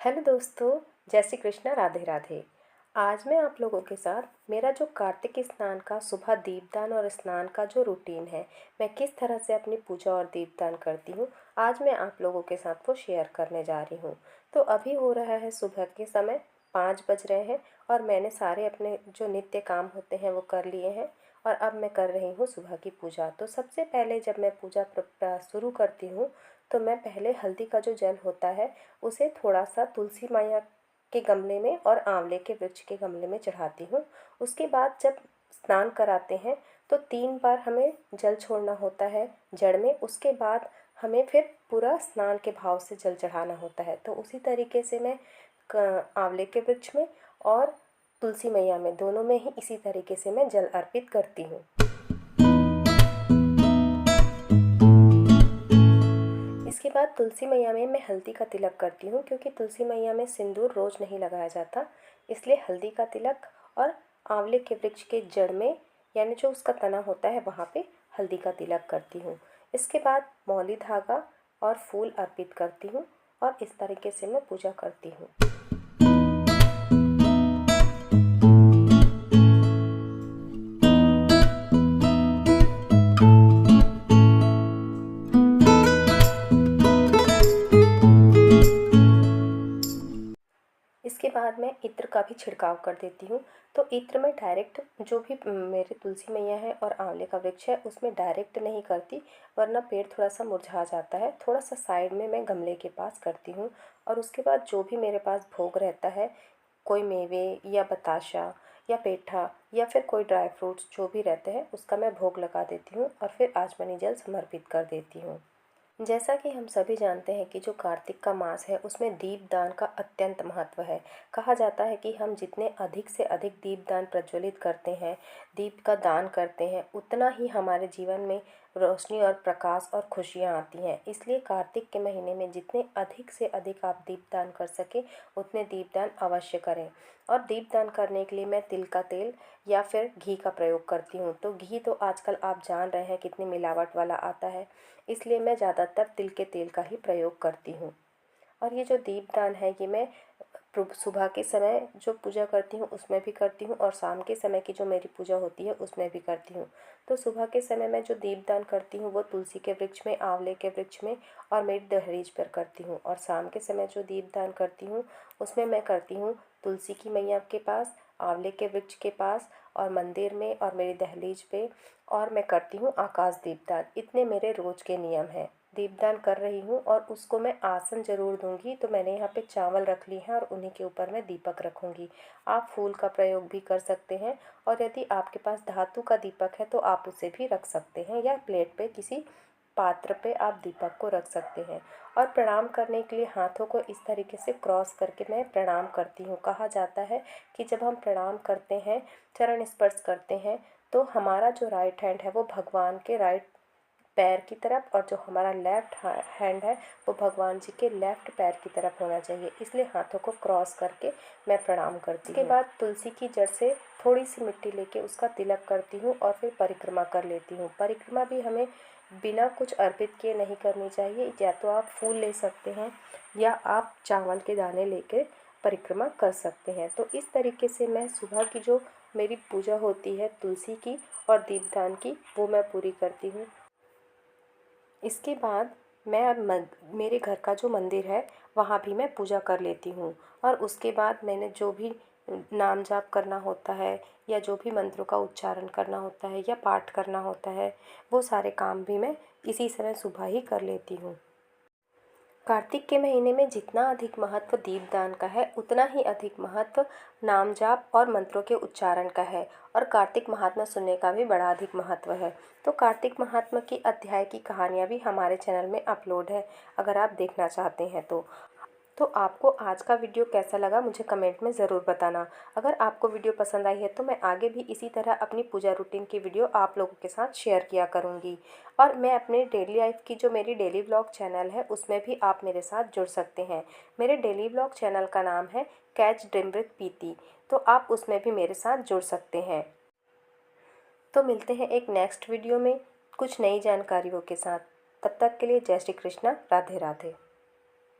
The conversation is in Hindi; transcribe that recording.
हेलो दोस्तों, जय श्री कृष्णा, राधे राधे। आज मैं आप लोगों के साथ मेरा जो कार्तिक स्नान का सुबह दीपदान और स्नान का जो रूटीन है, मैं किस तरह से अपनी पूजा और दीपदान करती हूँ, आज मैं आप लोगों के साथ वो शेयर करने जा रही हूँ। तो अभी हो रहा है सुबह के समय 5 बज रहे हैं और मैंने सारे अपने जो नित्य काम होते हैं वो कर लिए हैं और अब मैं कर रही हूँ सुबह की पूजा। तो सबसे पहले जब मैं पूजा शुरू करती हूँ तो मैं पहले हल्दी का जो जल होता है उसे थोड़ा सा तुलसी मैया के गमले में और आंवले के वृक्ष के गमले में चढ़ाती हूँ। उसके बाद जब स्नान कराते हैं तो 3 बार हमें जल छोड़ना होता है जड़ में। उसके बाद हमें फिर पूरा स्नान के भाव से जल चढ़ाना होता है। तो उसी तरीके से मैं आंवले के वृक्ष में और तुलसी मैया में दोनों में ही इसी तरीके से मैं जल अर्पित करती हूँ। इसके बाद तुलसी मैया में मैं हल्दी का तिलक करती हूँ, क्योंकि तुलसी मैया में सिंदूर रोज़ नहीं लगाया जाता, इसलिए हल्दी का तिलक और आंवले के वृक्ष के जड़ में यानी जो उसका तना होता है वहाँ पे हल्दी का तिलक करती हूँ। इसके बाद मौली धागा और फूल अर्पित करती हूँ और इस तरीके से मैं पूजा करती हूँ। इसके बाद मैं इत्र का भी छिड़काव कर देती हूँ। तो इत्र में डायरेक्ट जो भी मेरे तुलसी मैया है और आंवले का वृक्ष है उसमें डायरेक्ट नहीं करती, वरना पेड़ थोड़ा सा मुरझा जाता है। थोड़ा सा साइड में मैं गमले के पास करती हूँ और उसके बाद जो भी मेरे पास भोग रहता है, कोई मेवे या बताशा या पेठा या फिर कोई ड्राई फ्रूट्स जो भी रहते हैं उसका मैं भोग लगा देती हूँ और फिर आचमनी जल समर्पित कर देती हूँ। जैसा कि हम सभी जानते हैं कि जो कार्तिक का मास है उसमें दीपदान का अत्यंत महत्व है। कहा जाता है कि हम जितने अधिक से अधिक दीपदान प्रज्वलित करते हैं, दीप का दान करते हैं, उतना ही हमारे जीवन में रोशनी और प्रकाश और खुशियाँ आती हैं। इसलिए कार्तिक के महीने में जितने अधिक से अधिक आप दीपदान कर सकें उतने दीपदान अवश्य करें। और दीपदान करने के लिए मैं तिल का तेल या फिर घी का प्रयोग करती हूँ। तो घी तो आजकल आप जान रहे हैं कितनी मिलावट वाला आता है, इसलिए मैं ज़्यादातर तिल के तेल का ही प्रयोग करती हूँ। और ये जो दीपदान है ये मैं सुबह के समय जो पूजा करती हूँ उसमें भी करती हूँ और शाम के समय की जो मेरी पूजा होती है उसमें भी करती हूँ। तो सुबह के समय मैं जो दीपदान करती हूँ वो तुलसी के वृक्ष में, आंवले के वृक्ष में और मेरी दहलीज पर करती हूँ। और शाम के समय जो दीपदान करती हूँ उसमें मैं करती हूँ तुलसी की मैया के पास, आंवले के वृक्ष के पास और मंदिर में और मेरी दहलीज पे, और मैं करती हूँ आकाश दीपदान। इतने मेरे रोज़ के नियम हैं। दीपदान कर रही हूँ और उसको मैं आसन ज़रूर दूंगी। तो मैंने यहाँ पे चावल रख ली हैं और उन्हीं के ऊपर मैं दीपक रखूँगी। आप फूल का प्रयोग भी कर सकते हैं और यदि आपके पास धातु का दीपक है तो आप उसे भी रख सकते हैं या प्लेट पे किसी पात्र पे आप दीपक को रख सकते हैं। और प्रणाम करने के लिए हाथों को इस तरीके से क्रॉस करके मैं प्रणाम करती हूँ। कहा जाता है कि जब हम प्रणाम करते हैं, चरण स्पर्श करते हैं, तो हमारा जो राइट हैंड है वो भगवान के राइट पैर की तरफ और जो हमारा लेफ्ट हैंड है वो भगवान जी के लेफ्ट पैर की तरफ होना चाहिए। इसलिए हाथों को क्रॉस करके मैं प्रणाम करती हूँ। इसके बाद तुलसी की जड़ से थोड़ी सी मिट्टी लेके उसका तिलक करती हूँ और फिर परिक्रमा कर लेती हूँ। परिक्रमा भी हमें बिना कुछ अर्पित किए नहीं करनी चाहिए। या तो आप फूल ले सकते हैं या आप चावल के दाने लेके परिक्रमा कर सकते हैं। तो इस तरीके से मैं सुबह की जो मेरी पूजा होती है तुलसी की और दीपदान की वो मैं पूरी करती हूँ। इसके बाद मैं अब मेरे घर का जो मंदिर है वहाँ भी मैं पूजा कर लेती हूँ और उसके बाद मैंने जो भी नाम जाप करना होता है या जो भी मंत्रों का उच्चारण करना होता है या पाठ करना होता है वो सारे काम भी मैं इसी समय सुबह ही कर लेती हूँ। कार्तिक के महीने में जितना अधिक महत्व दीपदान का है उतना ही अधिक महत्व नाम जाप और मंत्रों के उच्चारण का है। और कार्तिक महात्मा सुनने का भी बड़ा अधिक महत्व है। तो कार्तिक महात्मा की अध्याय की कहानियाँ भी हमारे चैनल में अपलोड है, अगर आप देखना चाहते हैं तो आपको आज का वीडियो कैसा लगा मुझे कमेंट में ज़रूर बताना। अगर आपको वीडियो पसंद आई है तो मैं आगे भी इसी तरह अपनी पूजा रूटीन की वीडियो आप लोगों के साथ शेयर किया करूँगी। और मैं अपने डेली लाइफ की जो मेरी डेली व्लॉग चैनल है उसमें भी आप मेरे साथ जुड़ सकते हैं। मेरे डेली व्लॉग चैनल का नाम है कैच ड्रीम विद पीती, तो आप उसमें भी मेरे साथ जुड़ सकते हैं। तो मिलते हैं एक नेक्स्ट वीडियो में कुछ नई जानकारियों के साथ। तब तक के लिए जय श्री कृष्णा, राधे राधे।